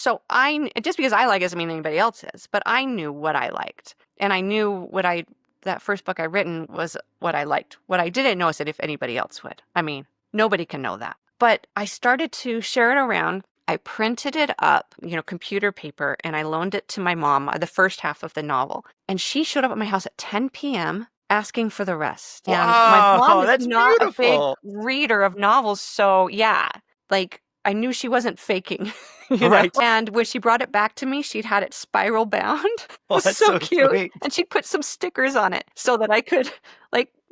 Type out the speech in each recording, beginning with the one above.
So just because I like it doesn't mean anybody else is, but I knew what I liked. And I knew that first book I written was what I liked. What I didn't know is that if anybody else would. I mean, nobody can know that. But I started to share it around. I printed it up, computer paper, and I loaned it to my mom, the first half of the novel. And she showed up at my house at 10 p.m. asking for the rest. And my mom is not a big reader of novels. So yeah, I knew she wasn't faking, Right. And when she brought it back to me, she'd had it spiral bound. It was that's so cute. Sweet. And she'd put some stickers on it so that I could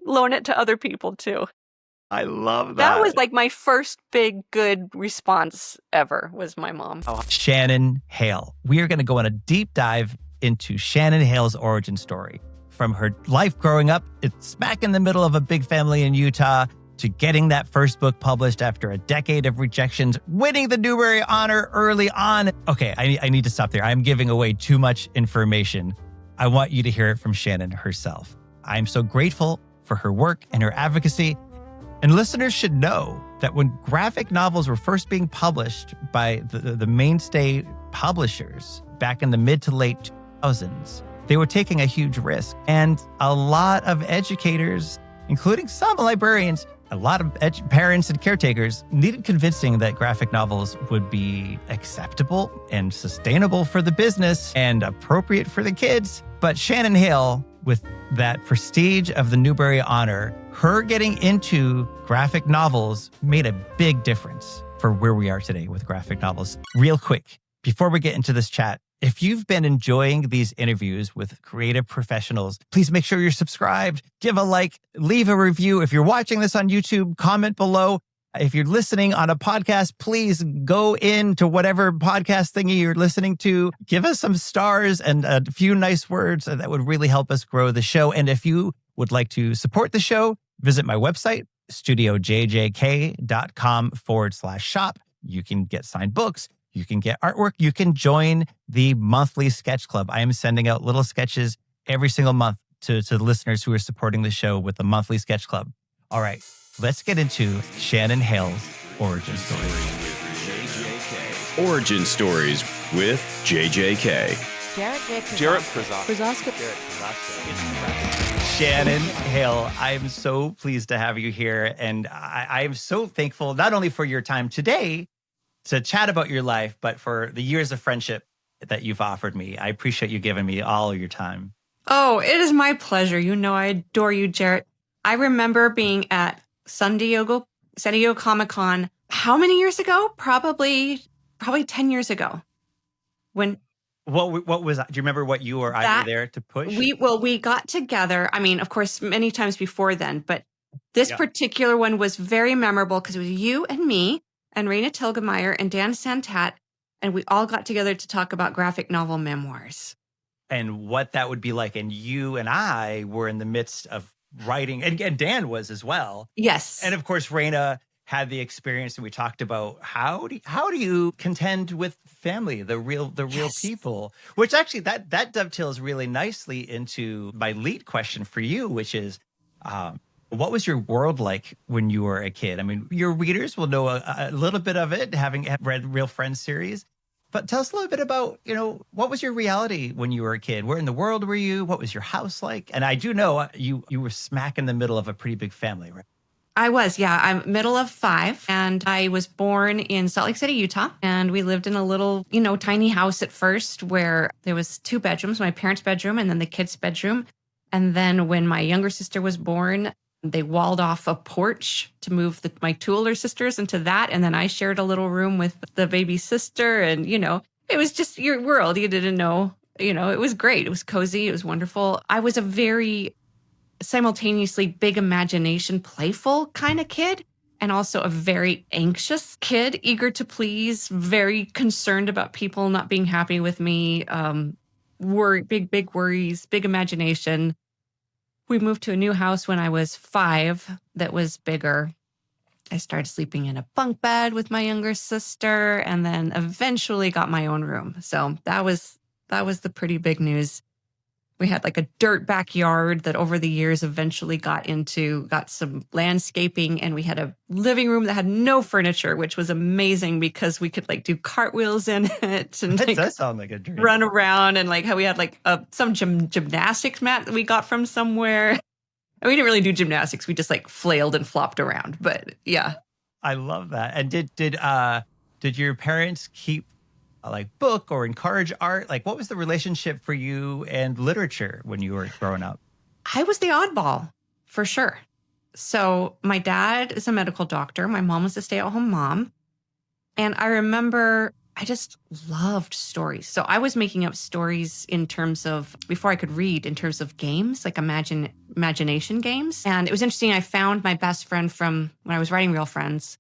loan it to other people too. I love that. That was my first big good response ever was my mom. Shannon Hale. We are going to go on a deep dive into Shannon Hale's origin story. From her life growing up, it's smack in the middle of a big family in Utah, to getting that first book published after a decade of rejections, winning the Newbery Honor early on. Okay, I need to stop there. I'm giving away too much information. I want you to hear it from Shannon herself. I'm so grateful for her work and her advocacy. And listeners should know that when graphic novels were first being published by the mainstay publishers back in the mid to late 2000s, they were taking a huge risk. And a lot of educators, including some librarians, a lot of parents and caretakers needed convincing that graphic novels would be acceptable and sustainable for the business and appropriate for the kids. But Shannon Hale, with that prestige of the Newbery Honor, her getting into graphic novels made a big difference for where we are today with graphic novels. Real quick, before we get into this chat, if you've been enjoying these interviews with creative professionals, please make sure you're subscribed, give a like, leave a review. If you're watching this on YouTube, comment below. If you're listening on a podcast, please go into whatever podcast thingy you're listening to. Give us some stars and a few nice words. That would really help us grow the show. And if you would like to support the show, visit my website, studiojjk.com/shop. You can get signed books. You can get artwork. You can join the monthly sketch club. I am sending out little sketches every single month to the listeners who are supporting the show with the monthly sketch club. All right, let's get into Shannon Hale's origin story. Origin Stories with JJK. Jarrett Krasowski. Shannon Hale, I'm so pleased to have you here. And I am so thankful not only for your time today to chat about your life, but for the years of friendship that you've offered me. I appreciate you giving me all of your time. Oh, it is my pleasure. I adore you, Jarrett. I remember being at San Diego Comic-Con, how many years ago? Probably 10 years ago. When what was that? Do you remember what you or I were there to push? We got together. I mean, of course, many times before then, but this particular one was very memorable because it was you and me and Raina Telgemeier and Dan Santat, and we all got together to talk about graphic novel memoirs. And what that would be like. And you and I were in the midst of writing, and Dan was as well. Yes. And of course, Raina had the experience, and we talked about how do you contend with family, the real people, which actually that dovetails really nicely into my lead question for you, which is, what was your world like when you were a kid? I mean, your readers will know a little bit of it, having read Real Friends series. But tell us a little bit about, what was your reality when you were a kid? Where in the world were you? What was your house like? And I do know you were smack in the middle of a pretty big family, right? I was, yeah. I'm middle of 5, and I was born in Salt Lake City, Utah. And we lived in a little, tiny house at first where there was 2 bedrooms, my parents' bedroom and then the kids' bedroom. And then when my younger sister was born, they walled off a porch to move my 2 older sisters into that. And then I shared a little room with the baby sister. And, it was just your world. You didn't know, it was great. It was cozy. It was wonderful. I was a very simultaneously big imagination, playful kind of kid, and also a very anxious kid, eager to please, very concerned about people not being happy with me, big worries, big imagination. We moved to a new house when I was 5 that was bigger. I started sleeping in a bunk bed with my younger sister, and then eventually got my own room. So that was the pretty big news. We had like a dirt backyard that over the years eventually got some landscaping, and we had a living room that had no furniture, which was amazing because we could like do cartwheels in it and That does sound like a dream. run around, and like how we had like some gymnastics mat that we got from somewhere. And we didn't really do gymnastics. We just like flailed and flopped around. But yeah. I love that. And did your parents keep like book or encourage art? Like what was the relationship for you and literature when you were growing up? I was the oddball for sure. So my dad is a medical doctor. My mom was a stay-at-home mom. And I remember I just loved stories. So I was making up stories in terms of, before I could read, in terms of games, like imagination games. And it was interesting. I found my best friend from when I was writing Real Friends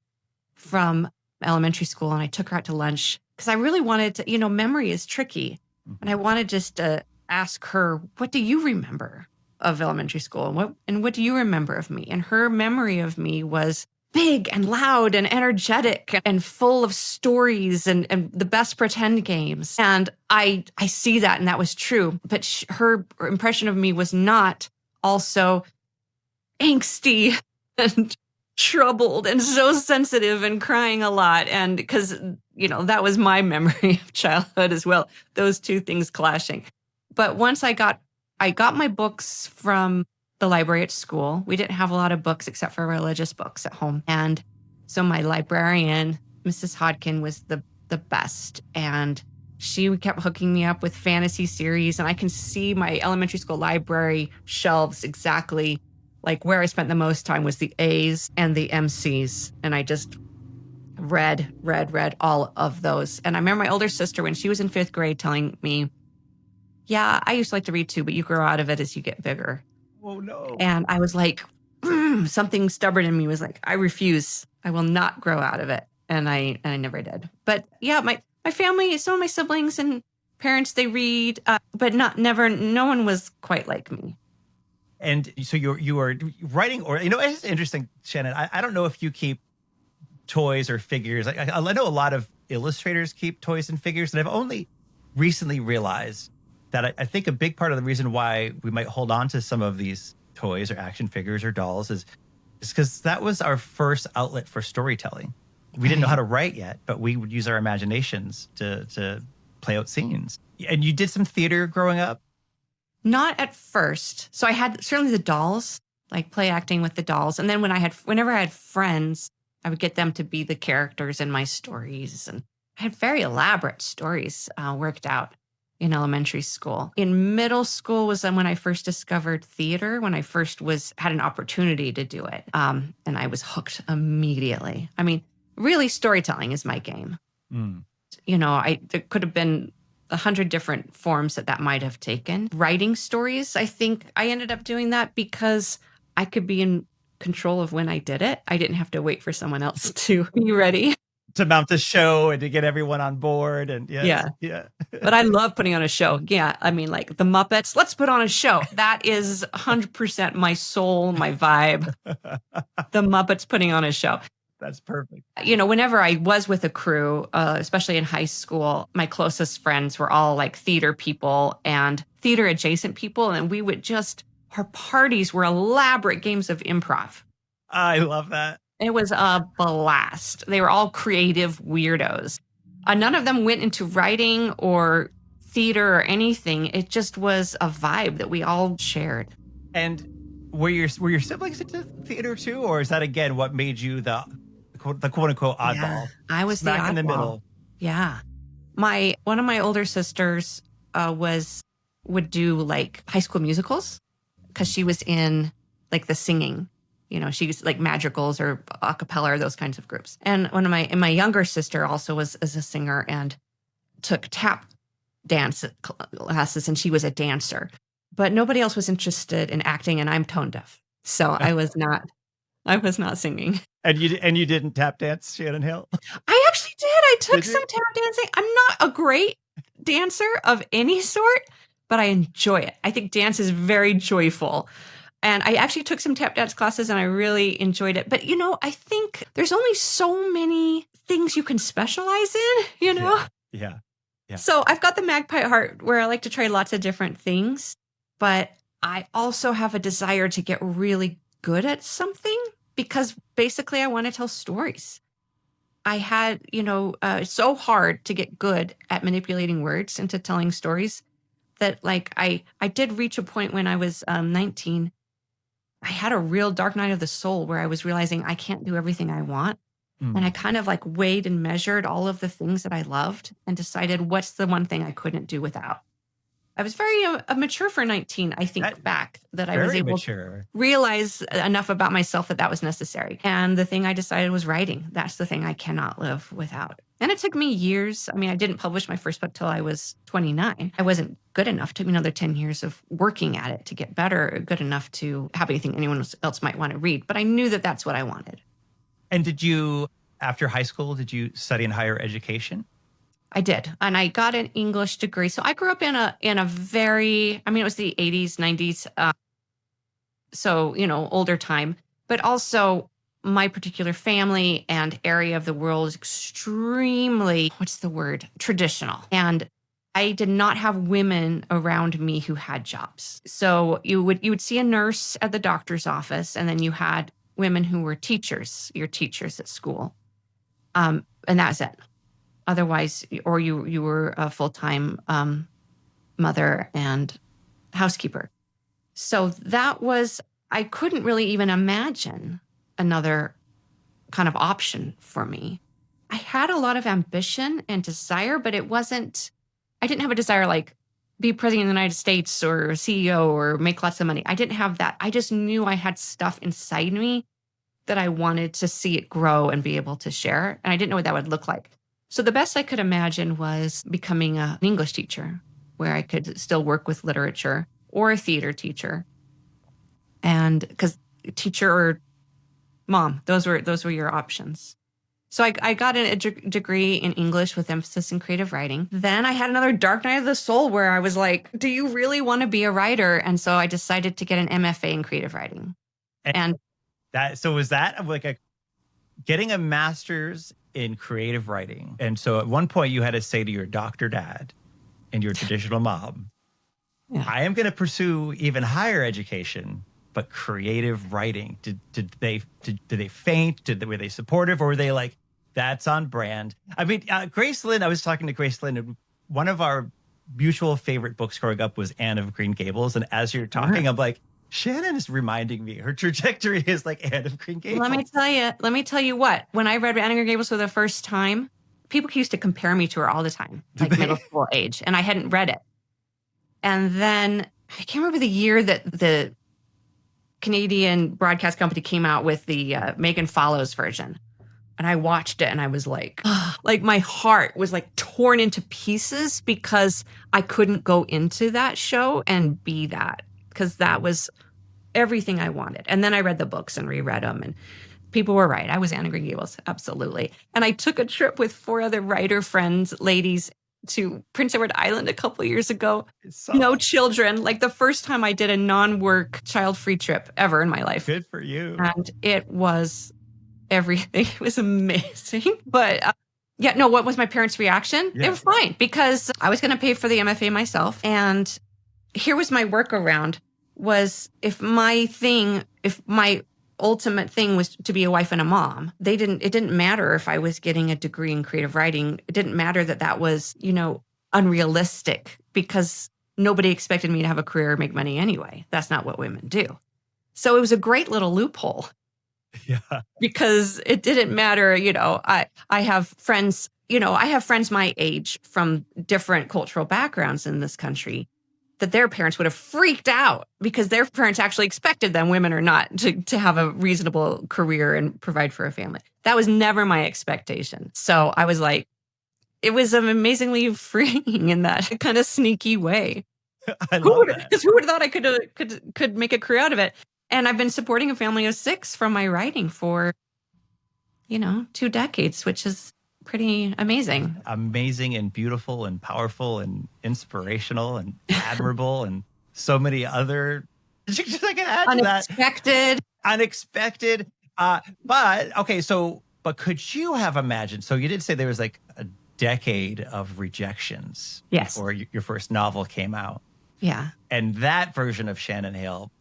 from elementary school, and I took her out to lunch because I really wanted to, memory is tricky. And I wanted just to ask her, what do you remember of elementary school? And what do you remember of me? And her memory of me was big and loud and energetic and full of stories and the best pretend games. And I see that, and that was true. But her impression of me was not also angsty and troubled and so sensitive and crying a lot. And because, that was my memory of childhood as well, those two things clashing. But once I got my books from the library at school. We didn't have a lot of books except for religious books at home. And so my librarian, Mrs. Hodkin, was the best. And she kept hooking me up with fantasy series. And I can see my elementary school library shelves exactly like where I spent the most time was the A's and the MC's. And I just read all of those. And I remember my older sister, when she was in 5th grade, telling me, yeah, I used to like to read too, but you grow out of it as you get bigger. Oh, no. And I was like, something stubborn in me was like, I refuse. I will not grow out of it. And I never did. But yeah, my family, some of my siblings and parents, they read, but no one was quite like me. And so you are writing, or, it's interesting, Shannon. I don't know if you keep toys or figures. I know a lot of illustrators keep toys and figures, and I've only recently realized that I think a big part of the reason why we might hold on to some of these toys or action figures or dolls is because that was our first outlet for storytelling. We didn't know how to write yet, but we would use our imaginations to play out scenes. And you did some theater growing up? Not at first. So I had certainly the dolls, like play acting with the dolls. And then whenever I had friends, I would get them to be the characters in my stories. And I had very elaborate stories worked out in elementary school. In middle school was when I first discovered theater, when I first had an opportunity to do it. And I was hooked immediately. I mean, really storytelling is my game. Mm. There could have been 100 different forms that might have taken. Writing stories, I think I ended up doing that because I could be in control of when I did it. I didn't have to wait for someone else to be ready. To mount the show and to get everyone on board. And yeah. But I love putting on a show. Yeah. I mean, like the Muppets, let's put on a show. That is 100% my soul, my vibe. The Muppets putting on a show. That's perfect. Whenever I was with a crew, especially in high school, my closest friends were all like theater people and theater adjacent people. And our parties were elaborate games of improv. I love that. It was a blast. They were all creative weirdos. None of them went into writing or theater or anything. It just was a vibe that we all shared. And were your siblings into theater too, or is that again what made you the quote unquote oddball? Yeah, I was smack the oddball. In the middle. Yeah, one of my older sisters would do like High School Musicals because she was in like the singing. She's like madrigals or a cappella or those kinds of groups. And my younger sister also is a singer and took tap dance classes, and she was a dancer. But nobody else was interested in acting, and I'm tone deaf. So I was not singing. And you didn't tap dance, Shannon Hale? I actually did. I took some tap dancing. I'm not a great dancer of any sort, but I enjoy it. I think dance is very joyful. And I actually took some tap dance classes and I really enjoyed it. But, I think there's only so many things you can specialize in, Yeah. So I've got the magpie heart where I like to try lots of different things. but I also have a desire to get really good at something because basically I want to tell stories. I had, it's so hard to get good at manipulating words into telling stories that like I did reach a point when I was 19. I had a real dark night of the soul where I was realizing I can't do everything I want. And I kind of like weighed and measured all of the things that I loved and decided what's the one thing I couldn't do without. I was very mature for 19, I think, back that I was able to realize enough about myself that was necessary. And the thing I decided was writing. That's the thing I cannot live without. And it took me years. I mean, I didn't publish my first book till I was 29. I wasn't good enough. It took me another 10 years of working at it to get better, good enough to have anything anyone else might want to read. But I knew that that's what I wanted. And after high school, did you study in higher education? I did. And I got an English degree. So I grew up in a very, it was the 80s, 90s. So, older time, but also my particular family and area of the world is extremely, traditional. And I did not have women around me who had jobs. So you would see a nurse at the doctor's office, and then you had women who were teachers, your teachers at school. And that's it. Otherwise, or you were a full-time mother and housekeeper. So I couldn't really even imagine another kind of option for me. I had a lot of ambition and desire, but I didn't have a desire like be president of the United States or CEO or make lots of money. I didn't have that. I just knew I had stuff inside me that I wanted to see it grow and be able to share. And I didn't know what that would look like. So the best I could imagine was becoming an English teacher where I could still work with literature, or a theater teacher. And because teacher or mom, those were your options. So I got a degree in English with emphasis in creative writing. Then I had another dark night of the soul where I was like, do you really want to be a writer? And so I decided to get an MFA in creative writing. So was that like getting a master's in creative writing? And so at one point you had to say to your doctor dad and your traditional mom, I am going to pursue even higher education, but creative writing. Did they faint? Were they supportive, or were they like, that's on brand? I mean, Grace Lynn, I was talking to Grace Lynn, and one of our mutual favorite books growing up was Anne of Green Gables. And as you're talking, I'm like, Shannon is reminding me her trajectory is like Anne of Green Gables. Let me tell you what, when I read Anne of Green Gables for the first time, people used to compare me to her all the time, like middle school age, and I hadn't read it. And then I can't remember the year that the Canadian broadcast company came out with the Megan Follows version. And I watched it and I was like, like my heart was like torn into pieces because I couldn't go into that show and be that, because that was everything I wanted. And then I read the books and reread them, and people were right. I was Anne of Green Gables, absolutely. And I took a trip with 4 other writer friends, ladies, to Prince Edward Island a couple of years ago. No children, like the first time I did a non-work child-free trip ever in my life. Good for you. And it was everything. It was amazing. But what was my parents' reaction? Yeah. It was fine, because I was going to pay for the MFA myself. And here was my workaround, was if my ultimate thing was to be a wife and a mom, it didn't matter if I was getting a degree in creative writing. It didn't matter that was, unrealistic, because nobody expected me to have a career or make money anyway. That's not what women do. So it was a great little loophole. Yeah. Because it didn't matter, I have friends, my age from different cultural backgrounds in this country, that their parents would have freaked out because their parents actually expected them, women or not, to have a reasonable career and provide for a family. That was never my expectation. So I was like, it was amazingly freeing in that kind of sneaky way. I love that. Because who would have thought I could make a career out of it? And I've been supporting a family of 6 from my writing for, 2 decades, which is pretty amazing. Amazing and beautiful and powerful and inspirational and admirable and so many other I can add unexpected. Unexpected. But could you have imagined? So you did say there was like a decade of rejections yes. before your first novel came out. Yeah. And that version of Shannon Hale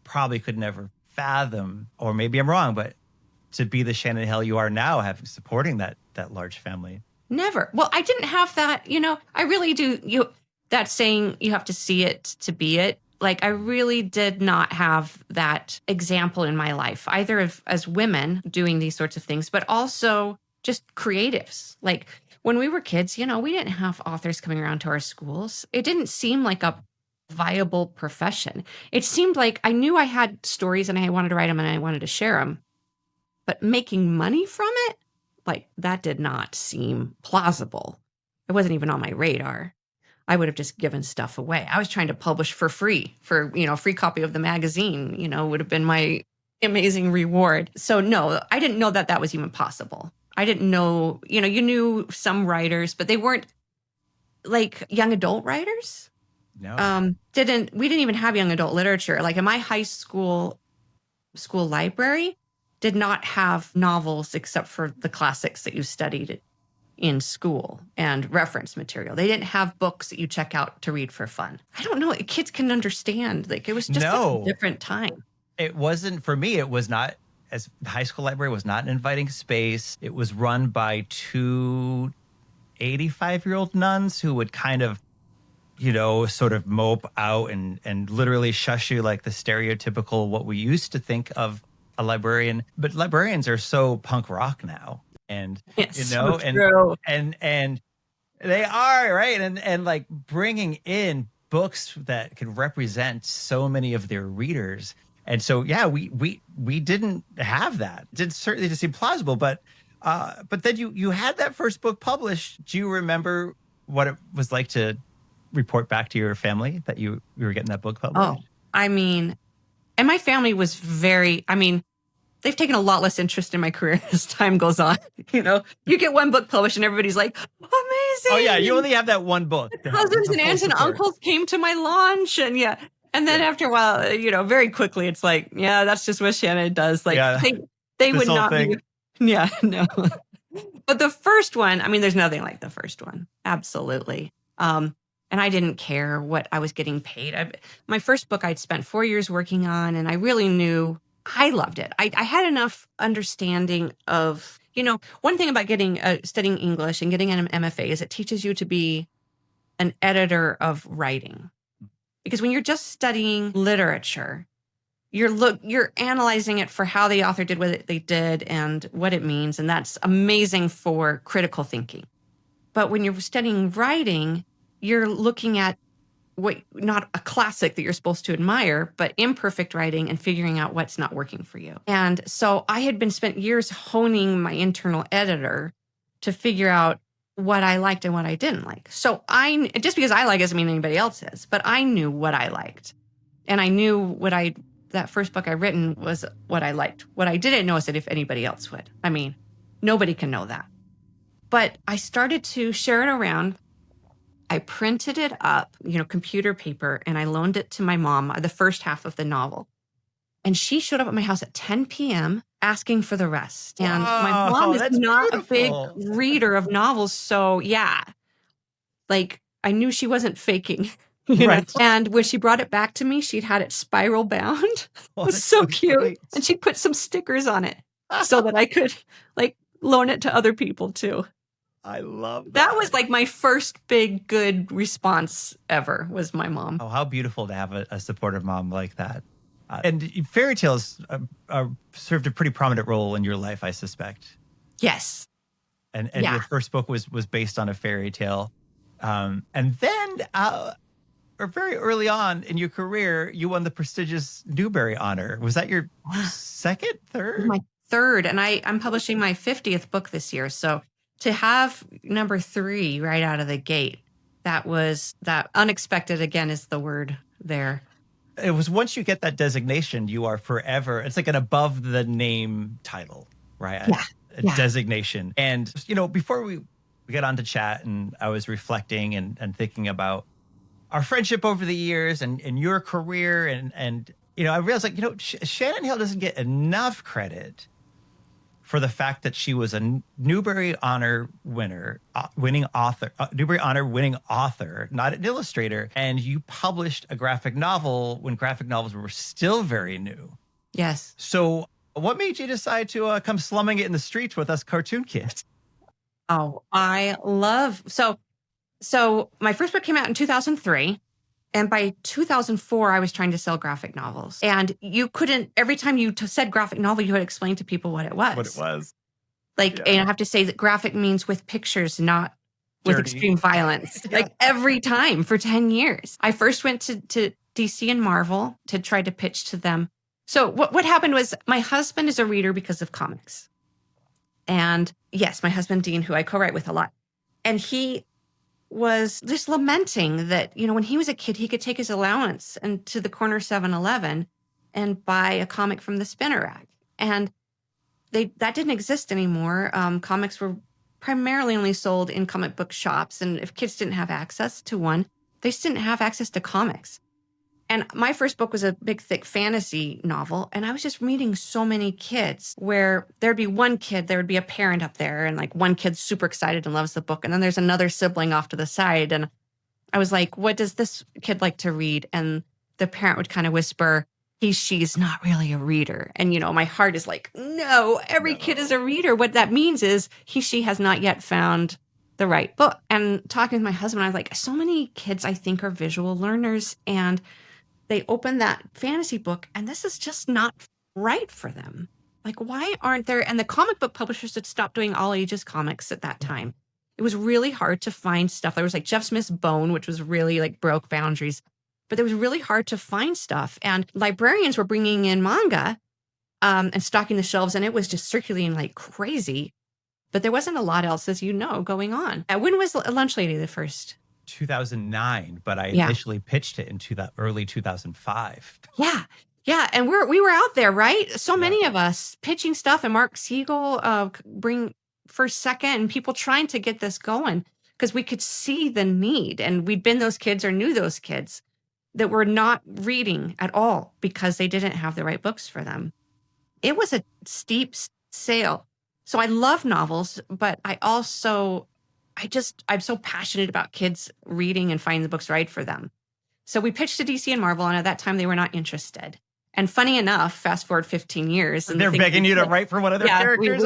probably could never fathom, or maybe I'm wrong, but to be the Shannon Hale you are now, having supporting that large family. Never. Well, I didn't have that, I really do. That saying, you have to see it to be it. Like, I really did not have that example in my life, either as women doing these sorts of things, but also just creatives. Like, when we were kids, we didn't have authors coming around to our schools. It didn't seem like a viable profession. It seemed like I knew I had stories and I wanted to write them and I wanted to share them. But making money from it, like, that did not seem plausible. It wasn't even on my radar. I would have just given stuff away. I was trying to publish for free, free copy of the magazine, would have been my amazing reward. So no, I didn't know that was even possible. I didn't know, you knew some writers, but they weren't like young adult writers. No. We didn't even have young adult literature. Like, in my high school library did not have novels except for the classics that you studied in school and reference material. They didn't have books that you check out to read for fun. I don't know. Kids can understand. Like, it was just a different time. It wasn't, for me, it was not, as the high school library was not an inviting space. It was run by two 85-year-old nuns who would kind of, sort of mope out and literally shush you, like the stereotypical, what we used to think of a librarian. But librarians are so punk rock now. And, so true. and they are, right. And like bringing in books that can represent so many of their readers. And so, yeah, we didn't have that. It certainly didn't seem plausible, but then you had that first book published. Do you remember what it was like to report back to your family that you were getting that book published? Oh, and my family was they've taken a lot less interest in my career as time goes on. You get one book published and everybody's like, amazing. Oh yeah, you only have that one book. Cousins and aunts and uncles came to my launch, and and then after a while, very quickly, it's like, yeah, that's just what Shannon does. Like, they would not be. Yeah, no. But the first one, there's nothing like the first one. Absolutely. And I didn't care what I was getting paid. My first book I'd spent 4 years working on, and I really knew I loved it. I had enough understanding of, one thing about studying English and getting an MFA is it teaches you to be an editor of writing. Because when you're just studying literature, you're analyzing it for how the author did what they did and what it means. And that's amazing for critical thinking. But when you're studying writing, you're looking at not a classic that you're supposed to admire, but imperfect writing and figuring out what's not working for you. And so I had spent years honing my internal editor to figure out what I liked and what I didn't like. So just because I like doesn't mean anybody else is, but I knew what I liked. And I knew that first book I written was what I liked. What I didn't know is that if anybody else would. Nobody can know that. But I started to share it around. I printed it up, computer paper, and I loaned it to my mom, the first half of the novel. And she showed up at my house at 10 p.m. asking for the rest. And my mom is not a big reader of novels. So yeah, like, I knew she wasn't faking. Right. And when she brought it back to me, she'd had it spiral bound. It was so cute. Great. And she put some stickers on it so that I could loan it to other people too. I love that. That was like my first big good response ever, was my mom. Oh, how beautiful to have a supportive mom like that. And fairy tales served a pretty prominent role in your life, I suspect. Yes. And your first book was based on a fairy tale. And then very early on in your career, you won the prestigious Newbery honor. Was that your second, third? My third. And I'm publishing my 50th book this year. So to have number 3 right out of the gate, that unexpected, again, is the word there. It was, once you get that designation, you are forever. It's like an above the name title, right? A designation. And, before we get on to chat, and I was reflecting and thinking about our friendship over the years and your career. And I realized, Shannon Hale doesn't get enough credit for the fact that she was a Newbery Honor winning author, not an illustrator. And you published a graphic novel when graphic novels were still very new. Yes. So what made you decide to come slumming it in the streets with us cartoon kids? Oh, so my first book came out in 2003. And by 2004, I was trying to sell graphic novels. And you couldn't, every time you said graphic novel, you would explain to people what it was. And I have to say that graphic means with pictures, not with extreme violence. Like every time for 10 years. I first went to DC and Marvel to try to pitch to them. So what happened was my husband is a reader because of comics. And yes, my husband, Dean, who I co-write with a lot. And he was just lamenting that, when he was a kid, he could take his allowance and to the corner 7-Eleven and buy a comic from the spinner rack. And that didn't exist anymore. Comics were primarily only sold in comic book shops. And if kids didn't have access to one, they just didn't have access to comics. And my first book was a big, thick fantasy novel. And I was just meeting so many kids where there'd be one kid, there would be a parent up there, and like one kid's super excited and loves the book. And then there's another sibling off to the side. And I was like, what does this kid like to read? And the parent would kind of whisper, she's not really a reader. And, my heart is like, no, every kid is a reader. What that means is she has not yet found the right book. And talking with my husband, I was like, so many kids I think are visual learners, and they open that fantasy book and this is just not right for them. Like, why aren't there? And the comic book publishers had stopped doing all ages comics at that time. It was really hard to find stuff. There was like Jeff Smith's Bone, which was really like broke boundaries, but it was really hard to find stuff. And librarians were bringing in manga and stocking the shelves, and it was just circulating like crazy. But there wasn't a lot else, as going on. When was Lunch Lady the first? 2009, but I initially pitched it in early 2005. Yeah. And we were out there, right? So many of us pitching stuff, and Mark Siegel bring First Second, and people trying to get this going because we could see the need. And we'd been those kids or knew those kids that were not reading at all because they didn't have the right books for them. It was a steep sale. So I love novels, but I'm so passionate about kids reading and finding the books right for them. So we pitched to DC and Marvel, and at that time they were not interested. And funny enough, fast forward 15 years. And they're begging you to write for one of their characters.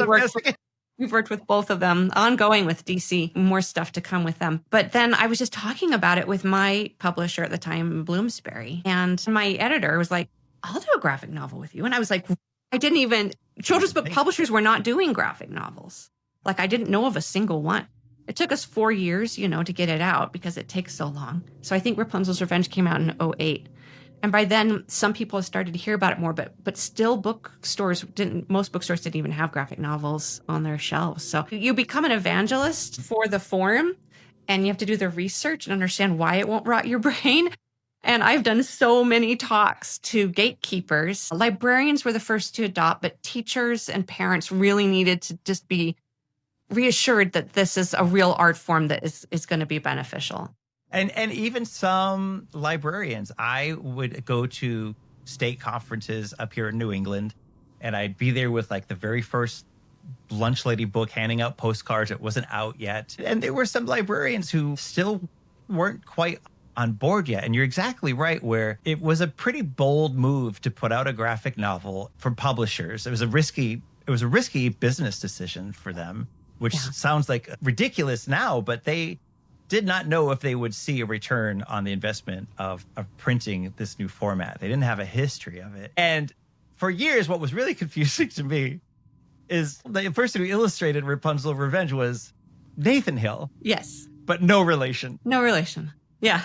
We've worked with both of them, ongoing with DC, more stuff to come with them. But then I was just talking about it with my publisher at the time, Bloomsbury. And my editor was like, I'll do a graphic novel with you. And I was like, children's book publishers were not doing graphic novels. Like, I didn't know of a single one. It took us 4 years, to get it out because it takes so long. So I think Rapunzel's Revenge came out in 2008. And by then, some people started to hear about it more, but still most bookstores didn't even have graphic novels on their shelves. So you become an evangelist for the forum, and you have to do the research and understand why it won't rot your brain. And I've done so many talks to gatekeepers. Librarians were the first to adopt, but teachers and parents really needed to just be reassured that this is a real art form that is going to be beneficial. And even some librarians, I would go to state conferences up here in New England, and I'd be there with like the very first Lunch Lady book, handing out postcards. It wasn't out yet. And there were some librarians who still weren't quite on board yet. And you're exactly right, where it was a pretty bold move to put out a graphic novel from publishers. It was a risky business decision for them, which sounds like ridiculous now, but they did not know if they would see a return on the investment of printing this new format. They didn't have a history of it. And for years, what was really confusing to me is the person who illustrated Rapunzel Revenge was Nathan Hale. Yes. But no relation. No relation. Yeah.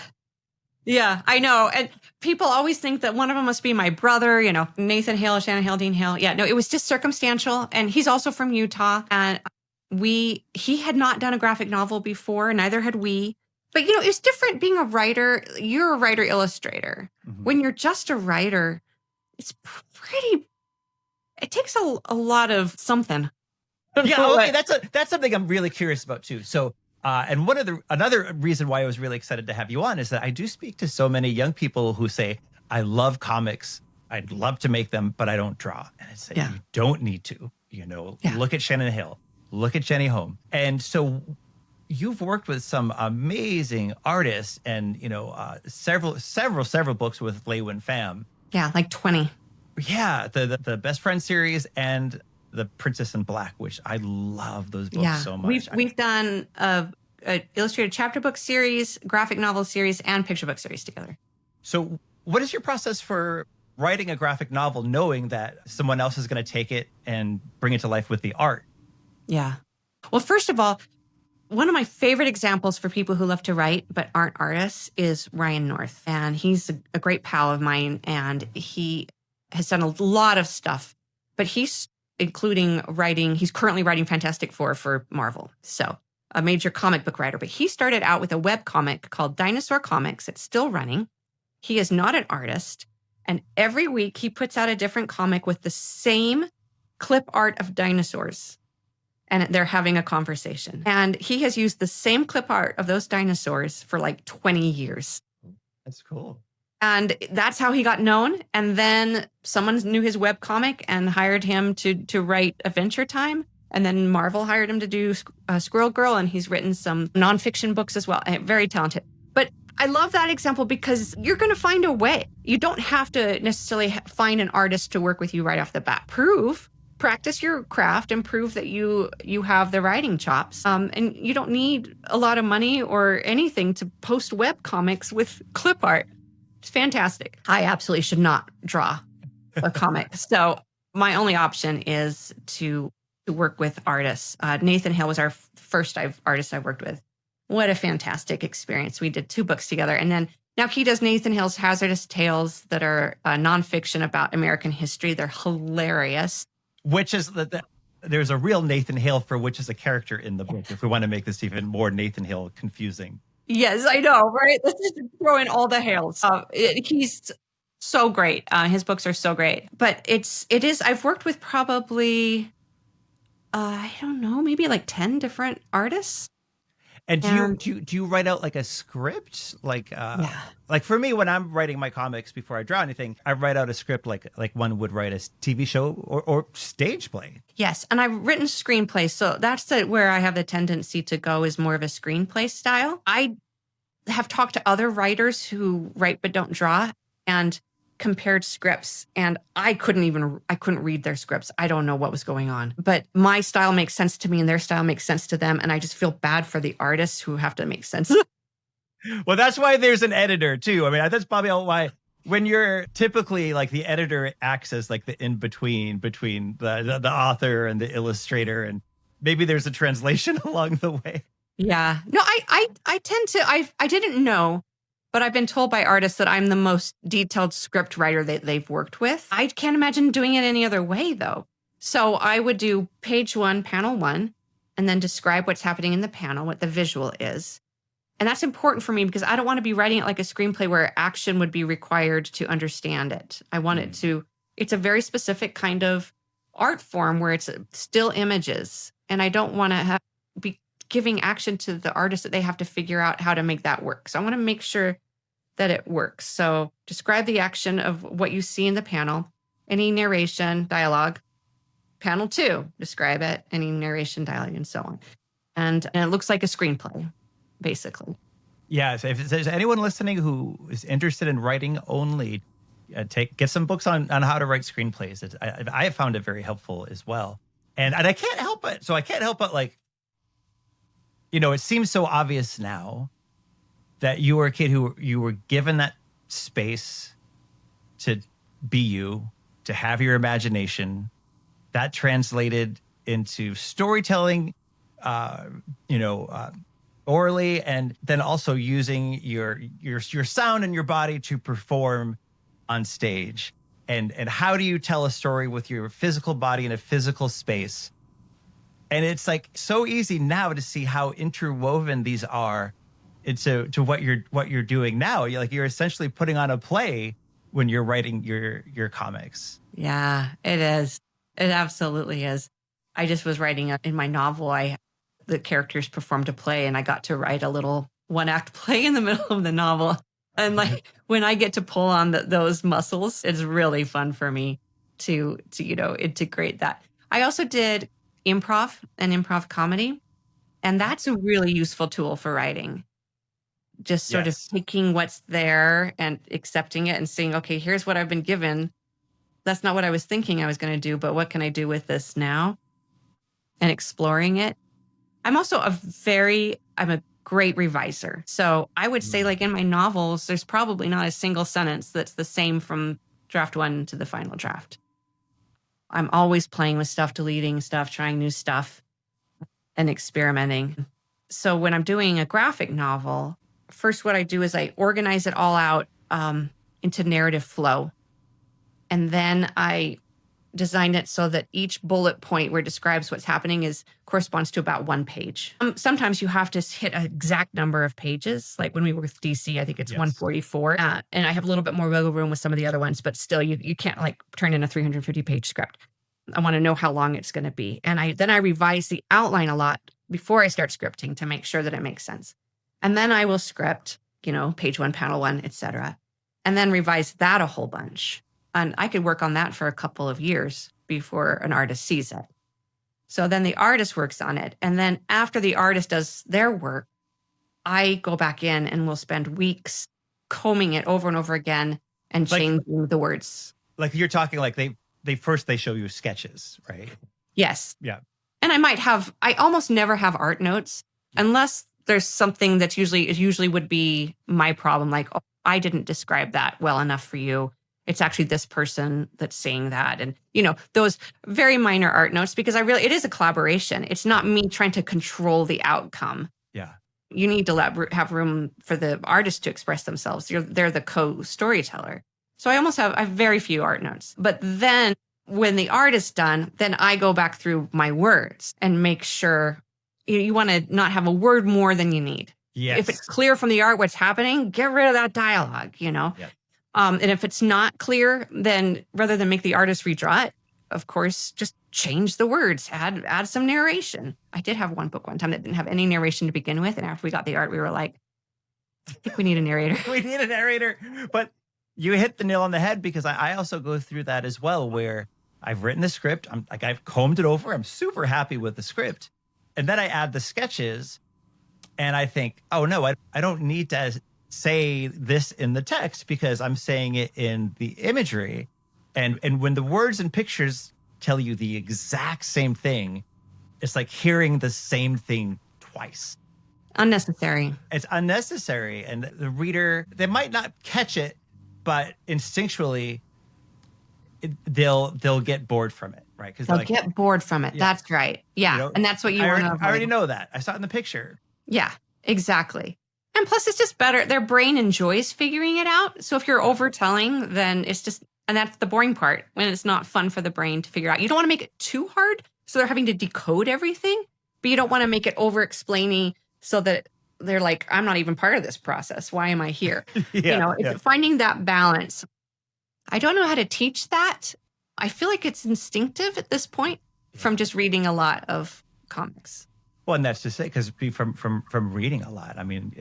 Yeah, I know. And people always think that one of them must be my brother, Nathan Hale, Shannon Hale, Dean Hale. Yeah, no, it was just circumstantial. And he's also from Utah. And he had not done a graphic novel before, neither had we. But, it's different being a writer. You're a writer illustrator. Mm-hmm. When you're just a writer, it takes a lot of something. Yeah, okay, that's something I'm really curious about too. So, and another reason why I was really excited to have you on is that I do speak to so many young people who say, I love comics. I'd love to make them, but I don't draw. And I said, Yeah. you don't need to, look at Shannon Hale, look at Jenny Holm. And so you've worked with some amazing artists and, several books with Lei Pham. Yeah, like 20. Yeah, the Best Friend series and the Princess in Black, which I love those books so much. We've done a illustrated chapter book series, graphic novel series, and picture book series together. So what is your process for writing a graphic novel, knowing that someone else is going to take it and bring it to life with the art? Yeah. Well, first of all, one of my favorite examples for people who love to write but aren't artists is Ryan North. And he's a great pal of mine, and he has done a lot of stuff, but he's currently writing Fantastic Four for Marvel. So a major comic book writer, but he started out with a web comic called Dinosaur Comics. It's still running. He is not an artist. And every week he puts out a different comic with the same clip art of dinosaurs. And they're having a conversation. And he has used the same clip art of those dinosaurs for like 20 years. That's cool. And that's how he got known. And then someone knew his webcomic and hired him to write Adventure Time. And then Marvel hired him to do Squirrel Girl. And he's written some nonfiction books as well. Very talented. But I love that example because you're going to find a way. You don't have to necessarily find an artist to work with you right off the bat. Practice your craft and prove that you have the writing chops. And you don't need a lot of money or anything to post web comics with clip art. It's fantastic. I absolutely should not draw a comic. So my only option is to work with artists. Nathan Hale was our first artist I worked with. What a fantastic experience. We did 2 books together. And then now he does Nathan Hale's Hazardous Tales that are nonfiction about American history. They're hilarious. Which is there's a real Nathan Hale for which is a character in the book, if we want to make this even more Nathan Hale confusing. Yes, I know, right? Let's just throw in all the Hales. He's so great. His books are so great. But it is, I've worked with probably, I don't know, maybe like 10 different artists. And do you write out like a script? Yeah. Like for me, when I'm writing my comics before I draw anything, I write out a script like one would write a TV show or stage play. Yes. And I've written screenplays. So that's where I have the tendency to go is more of a screenplay style. I have talked to other writers who write but don't draw and compared scripts, and I couldn't read their scripts. I don't know what was going on, but my style makes sense to me and their style makes sense to them. And I just feel bad for the artists who have to make sense. Well, that's why there's an editor too. I mean, that's probably why when you're typically like the editor acts as like the in-between between the author and the illustrator, and maybe there's a translation along the way. Yeah. No, I tend to, I didn't know, but I've been told by artists that I'm the most detailed script writer that they've worked with. I can't imagine doing it any other way, though. So I would do page 1, panel 1, and then describe what's happening in the panel, what the visual is. And that's important for me because I don't want to be writing it like a screenplay where action would be required to understand it. I want it to, it's a very specific kind of art form where it's still images. And I don't want to be giving action to the artist that they have to figure out how to make that work. So I want to make sure that it works. So describe the action of what you see in the panel, any narration, dialogue. Panel 2, describe it, any narration, dialogue, and so on. And it looks like a screenplay, basically. Yeah, so if there's anyone listening who is interested in writing only, get some books on how to write screenplays. I have found it very helpful as well. And I can't help it. So I can't help but like, it seems so obvious now that you were a kid who you were given that space to be you, to have your imagination. That translated into storytelling, orally, and then also using your sound and your body to perform on stage. And how do you tell a story with your physical body in a physical space? And it's like so easy now to see how interwoven these are into what you're doing now. You're essentially putting on a play when you're writing your comics. Yeah, it is. It absolutely is. I just was writing in my novel. The characters performed a play, and I got to write a little 1-act play in the middle of the novel. And like when I get to pull on those muscles, it's really fun for me to integrate that. I also did improv and improv comedy, and that's a really useful tool for writing. Just sort of taking what's there and accepting it and saying, okay, here's what I've been given. That's not what I was thinking I was going to do, but what can I do with this now? And exploring it. I'm a great reviser. So I would say like in my novels, there's probably not a single sentence that's the same from draft one to the final draft. I'm always playing with stuff, deleting stuff, trying new stuff and experimenting. So when I'm doing a graphic novel, first what I do is I organize it all out into narrative flow. And then I designed it so that each bullet point where it describes what's happening corresponds to about 1 page. Sometimes you have to hit an exact number of pages. Like when we were with DC, I think it's 144. And I have a little bit more wiggle room with some of the other ones, but still you can't like turn in a 350-page script. I want to know how long it's going to be. And then I revise the outline a lot before I start scripting to make sure that it makes sense. And then I will script, page 1, panel 1, etc. And then revise that a whole bunch. And I could work on that for a couple of years before an artist sees it. So then the artist works on it. And then after the artist does their work, I go back in and we'll spend weeks combing it over and over again and changing the words. Like you're talking like they show you sketches, right? Yes. Yeah. And I almost never have art notes unless there's something that's usually would be my problem. Like, oh, I didn't describe that well enough for you. It's actually this person that's saying that. And, those very minor art notes, because it is a collaboration. It's not me trying to control the outcome. Yeah. You need to have room for the artist to express themselves. They're the co-storyteller. So I have very few art notes. But then when the art is done, then I go back through my words and make sure you want to not have a word more than you need. Yes. If it's clear from the art what's happening, get rid of that dialogue, Yep. And if it's not clear, then rather than make the artist redraw it, of course, just change the words, add some narration. I did have one book one time that didn't have any narration to begin with. And after we got the art, we were like, I think we need a narrator. We need a narrator. But you hit the nail on the head because I also go through that as well, where I've written the script. I've combed it over. I'm super happy with the script. And then I add the sketches and I think, oh no, I don't need to say this in the text because I'm saying it in the imagery. And when the words and pictures tell you the exact same thing, it's like hearing the same thing twice. Unnecessary. It's unnecessary. And the reader, they might not catch it, but instinctually they'll get bored from it, right? Because they'll get bored from it. Yeah. That's right. Yeah. And that's what you want to avoid. I already know that. I saw it in the picture. Yeah, exactly. And plus, it's just better. Their brain enjoys figuring it out. So if you're overtelling, then it's just, and that's the boring part, when it's not fun for the brain to figure out. You don't want to make it too hard, so they're having to decode everything, but you don't want to make it over-explaining so that they're like, I'm not even part of this process. Why am I here? Finding that balance. I don't know how to teach that. I feel like it's instinctive at this point from just reading a lot of comics. Well, and that's to say, because from reading a lot, I mean,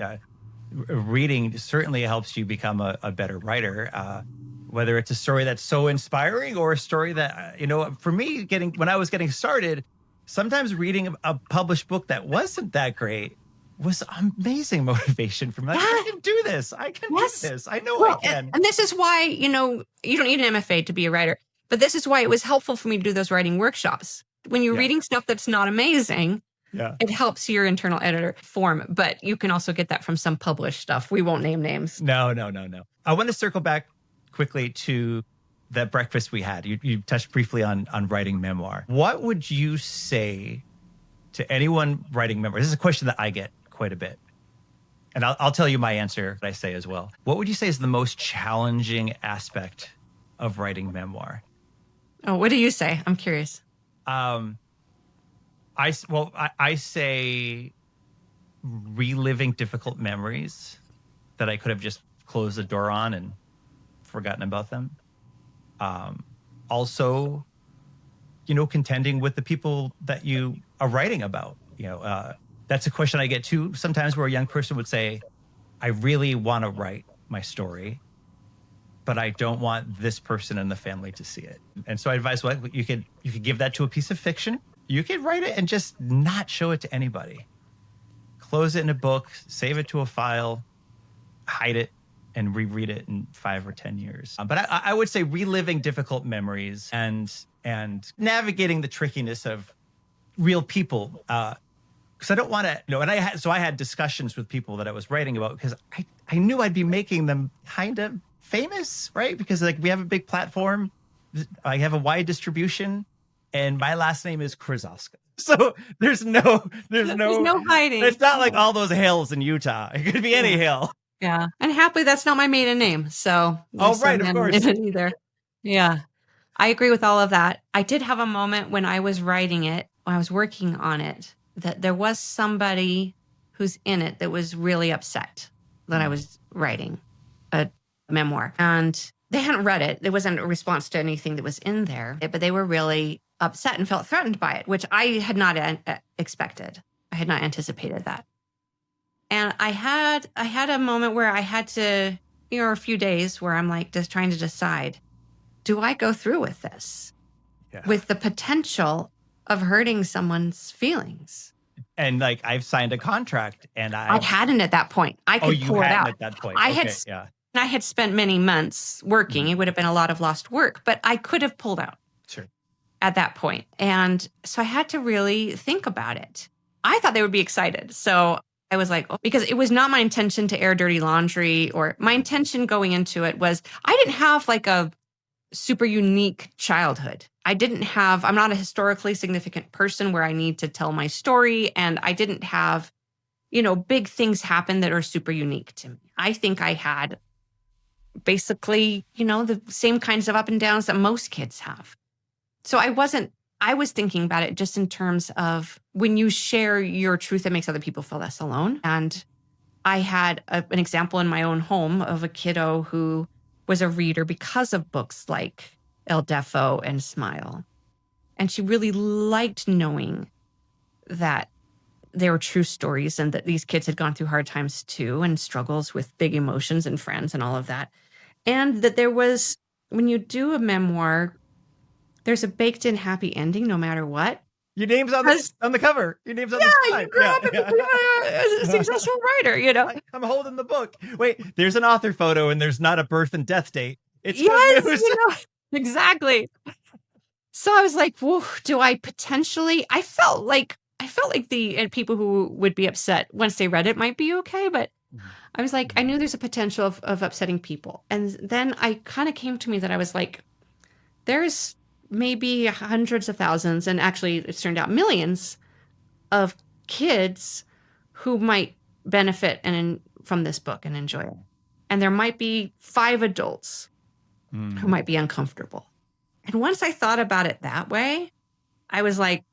reading certainly helps you become a better writer, whether it's a story that's so inspiring or a story that, for me, when I was getting started, sometimes reading a published book that wasn't that great was amazing motivation for me. Like, I can do this. I can do this. I know I can. And this is why, you don't need an MFA to be a writer, but this is why it was helpful for me to do those writing workshops. When you're reading stuff that's not amazing, it helps your internal editor form, but you can also get that from some published stuff. We won't name names. No. I want to circle back quickly to that breakfast we had. You touched briefly on writing memoir. What would you say to anyone writing memoir? This is a question that I get quite a bit. And I'll tell you my answer that I say as well. What would you say is the most challenging aspect of writing memoir? Oh, what do you say? I'm curious. I say reliving difficult memories that I could have just closed the door on and forgotten about them. Also, contending with the people that you are writing about. That's a question I get too sometimes, where a young person would say, I really want to write my story, but I don't want this person in the family to see it. And so I advise, well, you could give that to a piece of fiction. You could write it and just not show it to anybody. Close it in a book, save it to a file, hide it, and reread it in 5 or 10 years. But I would say reliving difficult memories and navigating the trickiness of real people. Because I don't want to, and I had discussions with people that I was writing about because I knew I'd be making them kind of famous, right? Because like we have a big platform, I have a wide distribution, and my last name is Krzyzewski. So there's no hiding. It's not like all those Hales in Utah. It could be any Hale. Yeah. And happily, that's not my maiden name. So, right, of course. Either. Yeah. I agree with all of that. I did have a moment when I was writing it, when I was working on it, that there was somebody who's in it that was really upset that I was writing a memoir. And they hadn't read it. There wasn't a response to anything that was in there, but they were really upset and felt threatened by it, which I had not expected. I had not anticipated that. And I had a moment where I had to, a few days where I'm like just trying to decide, do I go through with this? Yeah. With the potential of hurting someone's feelings? And like I've signed a contract and I hadn't at that point. I could pull it out. At that point. I had spent many months working. It would have been a lot of lost work, but I could have pulled out. Sure. At that point. And so I had to really think about it. I thought they would be excited. So I was like, because it was not my intention to air dirty laundry, or my intention going into it was I didn't have like a super unique childhood. I'm not a historically significant person where I need to tell my story. And I didn't have, big things happen that are super unique to me. I think I had basically, the same kinds of up and downs that most kids have. So I was thinking about it just in terms of when you share your truth, it makes other people feel less alone. And I had an example in my own home of a kiddo who was a reader because of books like El Defo and Smile. And she really liked knowing that they were true stories and that these kids had gone through hard times too and struggles with big emotions and friends and all of that. And that there was, when you do a memoir, there's a baked-in happy ending no matter what. Your name's on the cover. Your name's on the side. You grew up as a successful writer, I'm holding the book. Wait, there's an author photo and there's not a birth and death date. It's yes, exactly. So I was like, whoa, do I potentially, I felt like the people who would be upset once they read it might be okay, but I was like, I knew there's a potential of upsetting people. And then I kind of came to me that I was like, there's maybe hundreds of thousands, and actually it's turned out millions of kids who might benefit from this book and enjoy it. And there might be 5 adults who might be uncomfortable. And once I thought about it that way, I was like,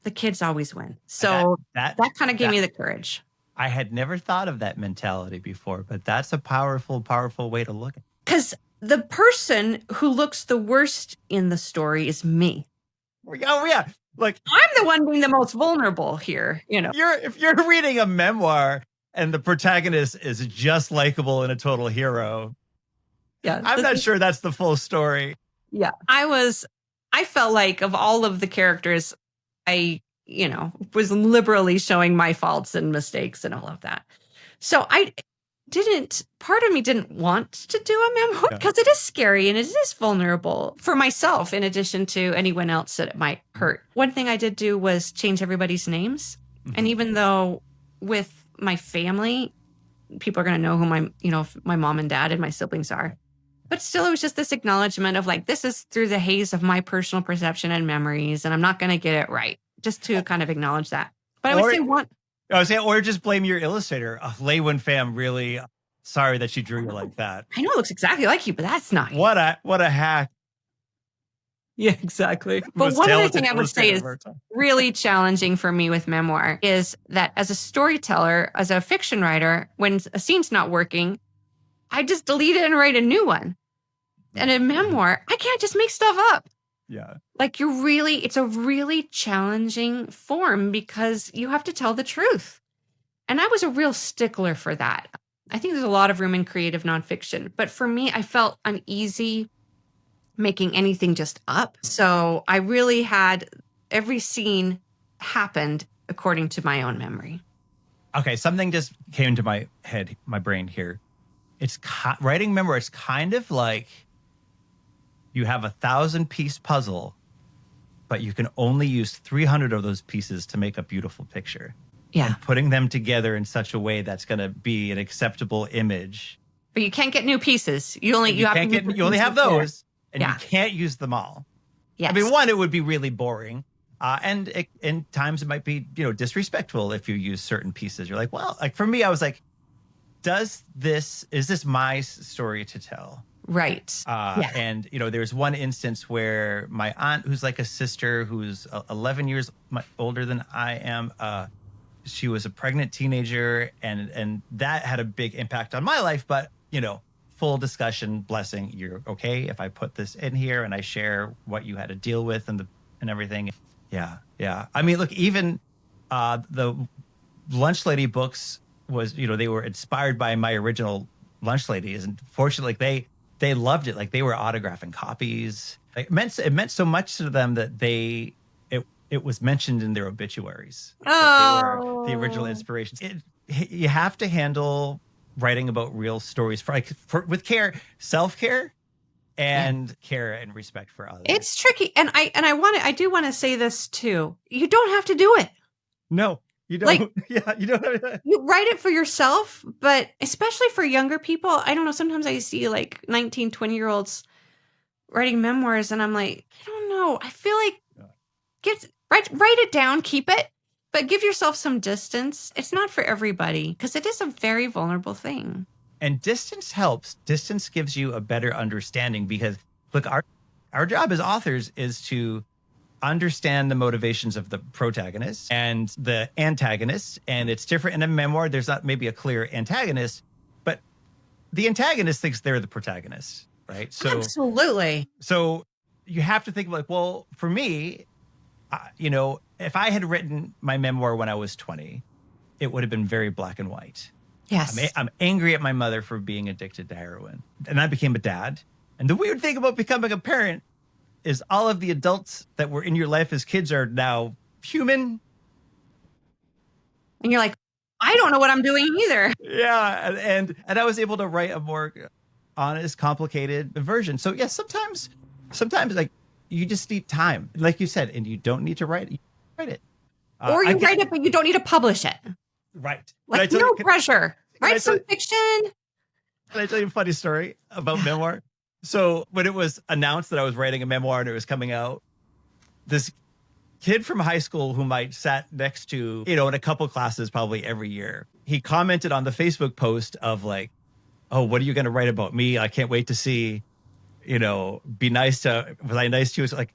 the kids always win. So that kind of gave me the courage. I had never thought of that mentality before, but that's a powerful, powerful way to look at it. Because the person who looks the worst in the story is me. Oh, yeah. Like I'm the one being the most vulnerable here, If you're reading a memoir and the protagonist is just likable and a total hero, I'm not sure that's the full story. Yeah. I felt like of all of the characters, I, was liberally showing my faults and mistakes and all of that. So part of me didn't want to do a memoir because it is scary and it is vulnerable for myself in addition to anyone else that it might hurt. One thing I did do was change everybody's names. Mm-hmm. And even though with my family, people are going to know who my mom and dad and my siblings are. But still, it was just this acknowledgement of like, this is through the haze of my personal perception and memories, and I'm not going to get it right. Just to kind of acknowledge that. But I would say or just blame your illustrator. Lei Fam really sorry that she drew you like that. I know it looks exactly like you, but that's not you. What a hack. Yeah, exactly. But one other thing I would say is really challenging for me with memoir is that as a storyteller, as a fiction writer, when a scene's not working, I just delete it and write a new one. And in memoir, I can't just make stuff up. Yeah. Like it's a really challenging form because you have to tell the truth. And I was a real stickler for that. I think there's a lot of room in creative nonfiction. But for me, I felt uneasy making anything just up. So I really had every scene happened according to my own memory. Okay, something just came into my head, my brain here. It's writing memoir is kind of like you have 1,000-piece puzzle, but you can only use 300 of those pieces to make a beautiful picture. Yeah. And putting them together in such a way that's going to be an acceptable image. But you can't get new pieces. You only have those, and you can't use them all. Yes. I mean, one, it would be really boring. And in times it might be, disrespectful if you use certain pieces. You're like, well, like for me, I was like, is this my story to tell? Right. And, there's one instance where my aunt, who's like a sister, who's 11 years older than I am, she was a pregnant teenager, and that had a big impact on my life. But, full discussion, blessing, you're okay if I put this in here and I share what you had to deal with and everything. Yeah. I mean, look, even the Lunch Lady books was, they were inspired by my original Lunch Ladies. And fortunately, they loved it. Like they were autographing copies. Like, it meant so much to them that it was mentioned in their obituaries. Oh. They were the original inspirations. You have to handle writing about real stories with care, self-care, and care and respect for others. It's tricky. And I do want to say this too. You don't have to do it. No, you don't. Like, you don't have to. You write it for yourself, but especially for younger people, I don't know. Sometimes I see like 19, 20-year-olds writing memoirs and I'm like, I don't know. I feel like write it down, keep it, but give yourself some distance. It's not for everybody because it is a very vulnerable thing. And distance helps. Distance gives you a better understanding because, look, our job as authors is to understand the motivations of the protagonist and the antagonist. And it's different in a memoir. There's not maybe a clear antagonist, but the antagonist thinks they're the protagonist, right? So absolutely. So you have to think like, well, for me, if I had written my memoir when I was 20, it would have been very black and white. Yes. I'm angry at my mother for being addicted to heroin. And I became a dad. And the weird thing about becoming a parent is all of the adults that were in your life as kids are now human. And you're like, I don't know what I'm doing either. Yeah. And I was able to write a more honest, complicated version. So yeah, sometimes like you just need time. Like you said, and you don't need to write it. You write it. Or you write it, but you don't need to publish it. Right. Like no pressure. Write some fiction. Can I tell you a funny story about memoir? So when it was announced that I was writing a memoir and it was coming out, this kid from high school whom I sat next to, in a couple classes probably every year, he commented on the Facebook post of like, oh, what are you going to write about me? I can't wait to see, was I nice to you? It's like,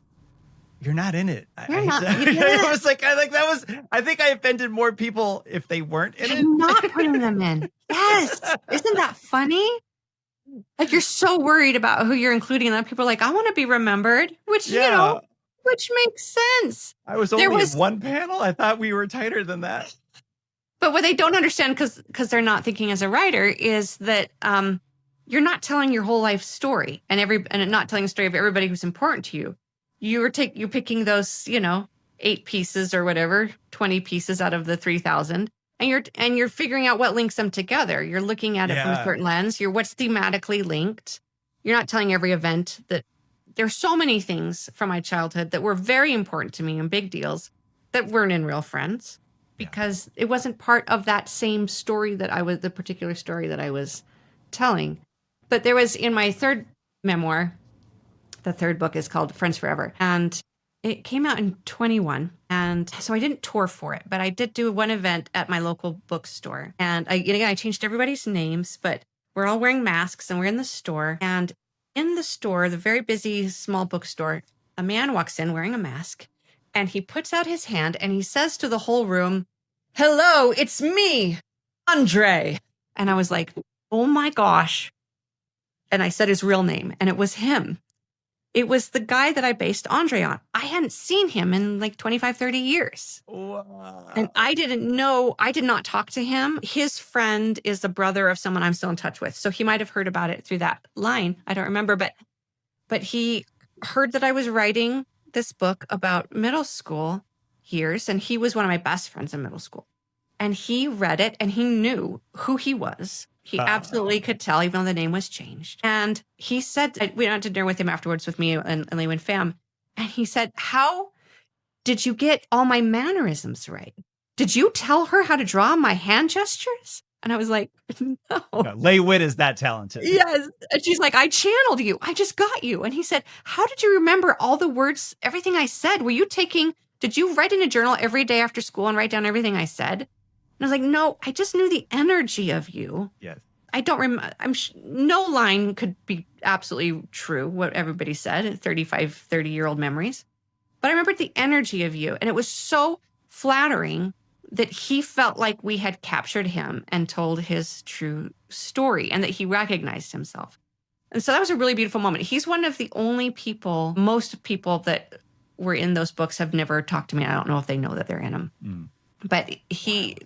you're not in it. You're not. It was like, I think I offended more people if they weren't in it. I'm not putting them in. Yes. Isn't that funny? Like you're so worried about who you're including. And then people are like, I want to be remembered, which makes sense. I was only in one panel. I thought we were tighter than that. But what they don't understand because they're not thinking as a writer is that you're not telling your whole life story and not telling the story of everybody who's important to you. You're picking those, 8 pieces or whatever, 20 pieces out of the 3,000. And you're figuring out what links them together. You're looking at it from a certain lens. What's thematically linked. You're not telling every event that there's so many things from my childhood that were very important to me and big deals that weren't in Real Friends because it wasn't part of that same story the particular story that I was telling. But there was in my third memoir, the third book is called Friends Forever. And it came out in 21. And so I didn't tour for it, but I did do one event at my local bookstore. And I changed everybody's names, but we're all wearing masks and we're in the store. And in the store, the very busy small bookstore, a man walks in wearing a mask and he puts out his hand and he says to the whole room, "Hello, it's me, Andre." And I was like, oh my gosh. And I said his real name and it was him. It was the guy that I based Andre on. I hadn't seen him in like 25, 30 years. Wow. And I did not talk to him. His friend is the brother of someone I'm still in touch with. So he might have heard about it through that line. I don't remember, but he heard that I was writing this book about middle school years. And he was one of my best friends in middle school. And he read it and he knew who he was. He absolutely could tell, even though the name was changed. And he said, we went to dinner with him afterwards with me and Lewin Pham. And he said, how did you get all my mannerisms right? Did you tell her how to draw my hand gestures? And I was like, no. Lei Wit is that talented. Yes. And she's like, I channeled you. I just got you. And he said, how did you remember all the words, everything I said? Did you write in a journal every day after school and write down everything I said? And I was like, no, I just knew the energy of you. Yes. I don't remember. No line could be absolutely true, what everybody said, 30-year-old memories. But I remembered the energy of you. And it was so flattering that he felt like we had captured him and told his true story and that he recognized himself. And so that was a really beautiful moment. He's one of the only people, most people that were in those books have never talked to me. I don't know if they know that they're in them. Mm. But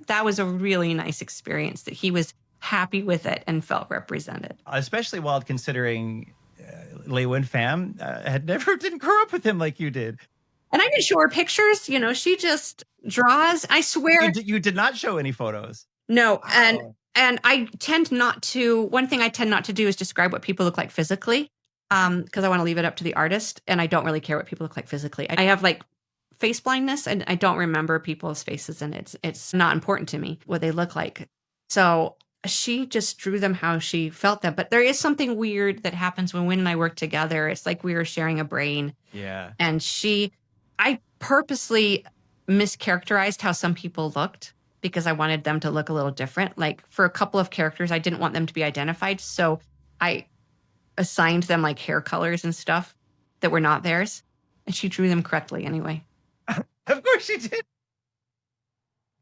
that was a really nice experience that he was happy with it and felt represented. Especially while considering Lewin Pham didn't grow up with him like you did. And I didn't show her pictures. She just draws. I swear. You did not show any photos. No. And I tend not to, one thing I tend not to do is describe what people look like physically because I want to leave it up to the artist. And I don't really care what people look like physically. I have face blindness and I don't remember people's faces and it's not important to me what they look like. So she just drew them how she felt them. But there is something weird that happens when Wynn and I work together. It's like we were sharing a brain. Yeah. And I purposely mischaracterized how some people looked because I wanted them to look a little different. Like for a couple of characters, I didn't want them to be identified. So I assigned them like hair colors and stuff that were not theirs. And she drew them correctly anyway. Of course she did.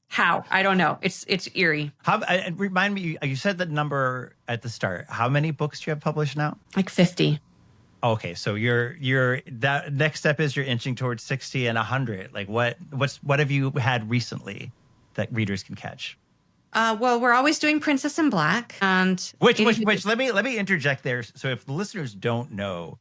How? I don't know. It's eerie. Remind me, you said the number at the start. How many books do you have published now? Like 50. Okay, so that next step is you're inching towards 60 and 100. Like what have you had recently that readers can catch? Well, we're always doing Princess in Black and which let me interject there. So if the listeners don't know,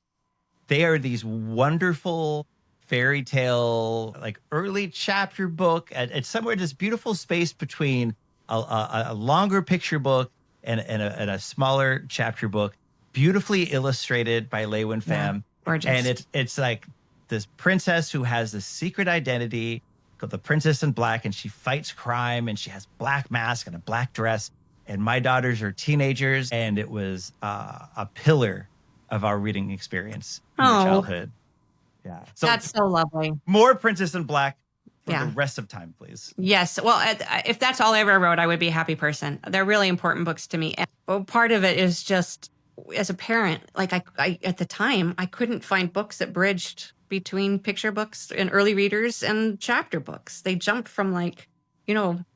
they are these wonderful fairy tale, like early chapter book at somewhere this beautiful space between a longer picture book and a smaller chapter book, beautifully illustrated by Lewin Pham. Yeah, gorgeous. And it's like this princess who has this secret identity called the Princess in Black, and she fights crime, and she has black mask and a black dress. And my daughters are teenagers, and it was a pillar of our reading experience in our childhood. Yeah. So that's so lovely. More Princess in Black for the rest of time, please. Yes. Well, if that's all I ever wrote, I would be a happy person. They're really important books to me. And part of it is just as a parent, like I at the time, I couldn't find books that bridged between picture books and early readers and chapter books. They jumped from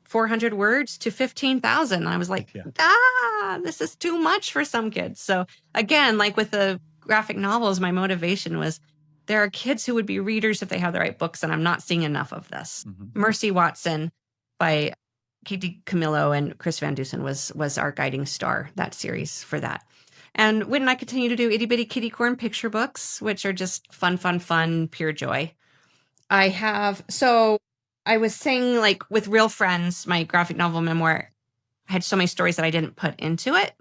400 words to 15,000. And I was like, this is too much for some kids. So again, like with the graphic novels, my motivation was there are kids who would be readers if they have the right books, and I'm not seeing enough of this. Mm-hmm. Mercy Watson by Katie Camillo and Chris Van Dusen was our guiding star, that series for that. And Wynn and I continue to do itty bitty kitty corn picture books, which are just fun, pure joy. I was saying, like with Real Friends, my graphic novel memoir, I had so many stories that I didn't put into it.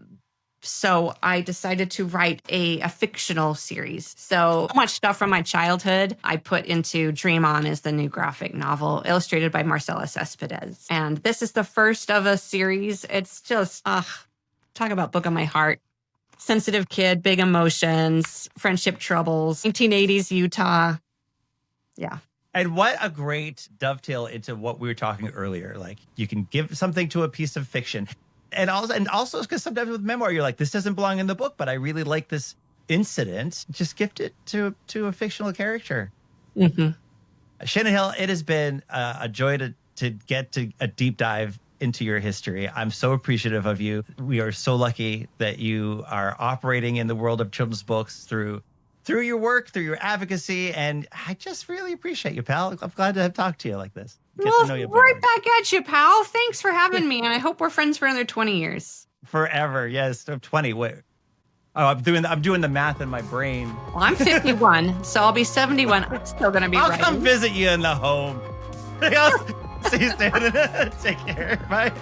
So I decided to write a fictional series. So much stuff from my childhood I put into Dream On is the new graphic novel illustrated by Marcela Cespedes. And this is the first of a series. It's just, talk about book of my heart. Sensitive kid, big emotions, friendship troubles, 1980s Utah. Yeah. And what a great dovetail into what we were talking earlier. Like you can give something to a piece of fiction. And also because sometimes with memoir, you're like, this doesn't belong in the book, but I really like this incident. Just gift it to a fictional character. Mm-hmm. Shannon Hale, it has been a joy to get to a deep dive into your history. I'm so appreciative of you. We are so lucky that you are operating in the world of children's books through through your work, through your advocacy, and I just really appreciate you, pal. I'm glad to have talked to you like this. Get to know you better. Right back at you, pal. Thanks for having me, and I hope we're friends for another 20 years. Forever, yes. 20. Wait. Oh, I'm doing the math in my brain. Well, I'm 51, so I'll be 71. I'm still gonna be. I'll come visit you in the home. See you soon. Take care. Bye.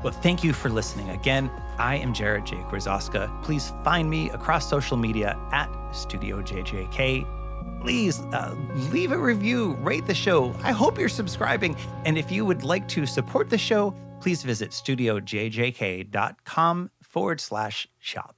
Well, thank you for listening. Again, I am Jarrett J. Krzyzowska. Please find me across social media at Studio JJK. Please leave a review, rate the show. I hope you're subscribing. And if you would like to support the show, please visit studiojjk.com/shop.